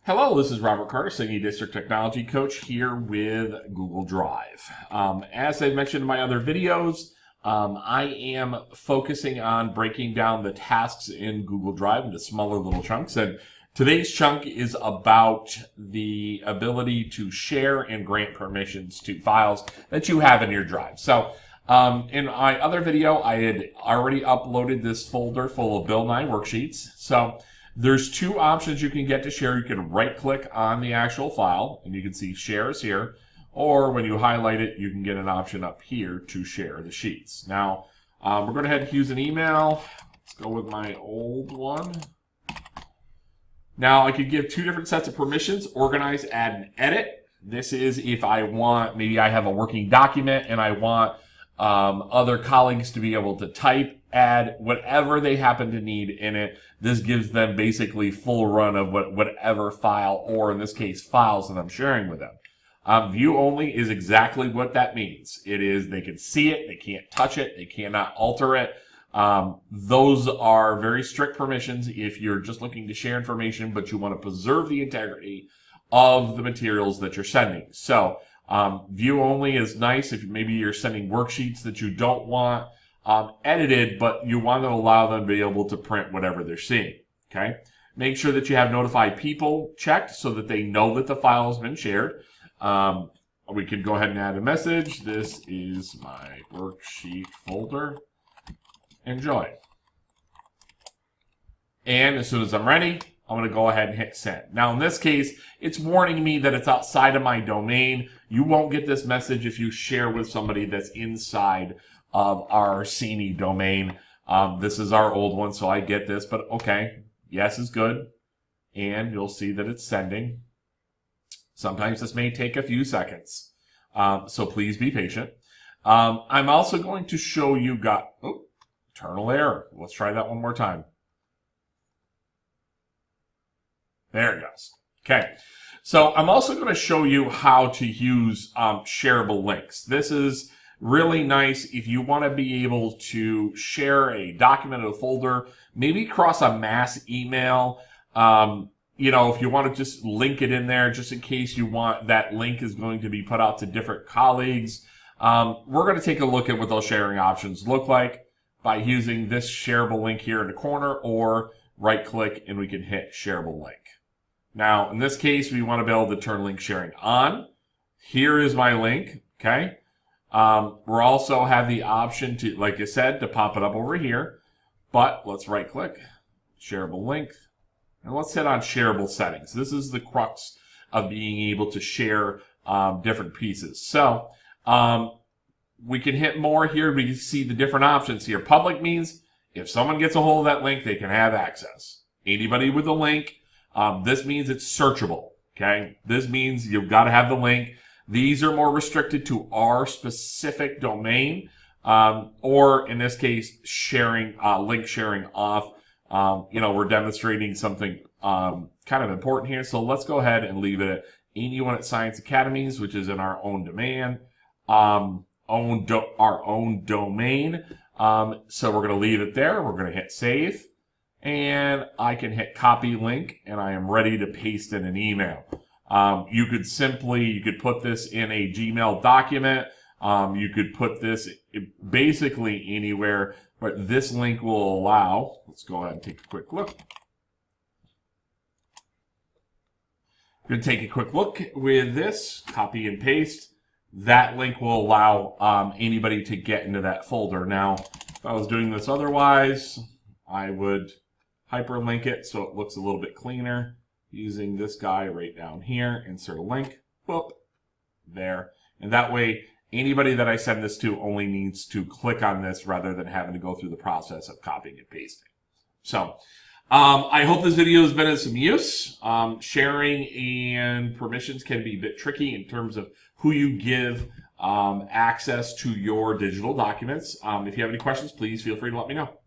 Hello, this is Robert Carter, SANY District Technology Coach here with Google Drive. As I mentioned in my other videos, I am focusing on breaking down the tasks in Google Drive into smaller little chunks. And today's chunk is about the ability to share and grant permissions to files that you have in your Drive. So in my other video, I had already uploaded this folder full of Bill 9 worksheets. So there's two options you can get to share. You can right click on the actual file and you can see share is here, or when you highlight it, you can get an option up here to share the sheets. Now, we're going to head and use an email. Let's go with my old one. Now, I could give two different sets of permissions: organize, add, and edit. This is if I want, maybe I have a working document and I want other colleagues to be able to type, add whatever they happen to need in it. This gives them basically full run of whatever file, or in this case, files that I'm sharing with them. View only is exactly what that means. It is they can see it, they can't touch it, they cannot alter it. Those are very strict permissions if you're just looking to share information, but you want to preserve the integrity of the materials that you're sending. So view only is nice if maybe you're sending worksheets that you don't want edited, but you want to allow them to be able to print whatever they're seeing. Okay. Make sure that you have notified people checked so that they know that the file has been shared. We can go ahead and add a message. This is my worksheet folder. Enjoy. And as soon as I'm ready, I'm going to go ahead and hit send. Now, in this case, it's warning me that it's outside of my domain. You won't get this message if you share with somebody that's inside of our SANY domain. This is our old one, so I get this, but okay, yes is good. And you'll see that it's sending. Sometimes this may take a few seconds, so please be patient. I'm also going to show you internal error. Let's try that one more time. There it goes. Okay. So I'm also going to show you how to use shareable links. This is really nice if you want to be able to share a document or a folder, maybe cross a mass email. If you want to just link it in there, just in case you want that link is going to be put out to different colleagues. We're going to take a look at what those sharing options look like by using this shareable link here in the corner, or right click and we can hit shareable link. Now, in this case, we want to be able to turn link sharing on. Here is my link, okay? We'll also have the option to, like I said, to pop it up over here. But let's right click, shareable link, and let's hit on shareable settings. This is the crux of being able to share different pieces. So we can hit more here. We can see the different options here. Public means if someone gets a hold of that link, they can have access. Anybody with a link. This means it's searchable, okay? This means you've got to have the link. These are more restricted to our specific domain, or in this case, sharing, link sharing off. We're demonstrating something kind of important here, so let's go ahead and leave it at 81 at Science Academies, which is in our own domain, our own domain. So we're going to leave it there. We're going to hit save. And I can hit copy link, and I am ready to paste in an email. You could put this in a Gmail document. You could put this basically anywhere, but this link will allow, let's go ahead and take a quick look. Going to take a quick look with this, copy and paste. That link will allow anybody to get into that folder. Now, if I was doing this otherwise, I would hyperlink it so it looks a little bit cleaner using this guy right down here. Insert a link, whoop, there. And that way, anybody that I send this to only needs to click on this rather than having to go through the process of copying and pasting. So, I hope this video has been of some use. Sharing and permissions can be a bit tricky in terms of who you give access to your digital documents. If you have any questions, please feel free to let me know.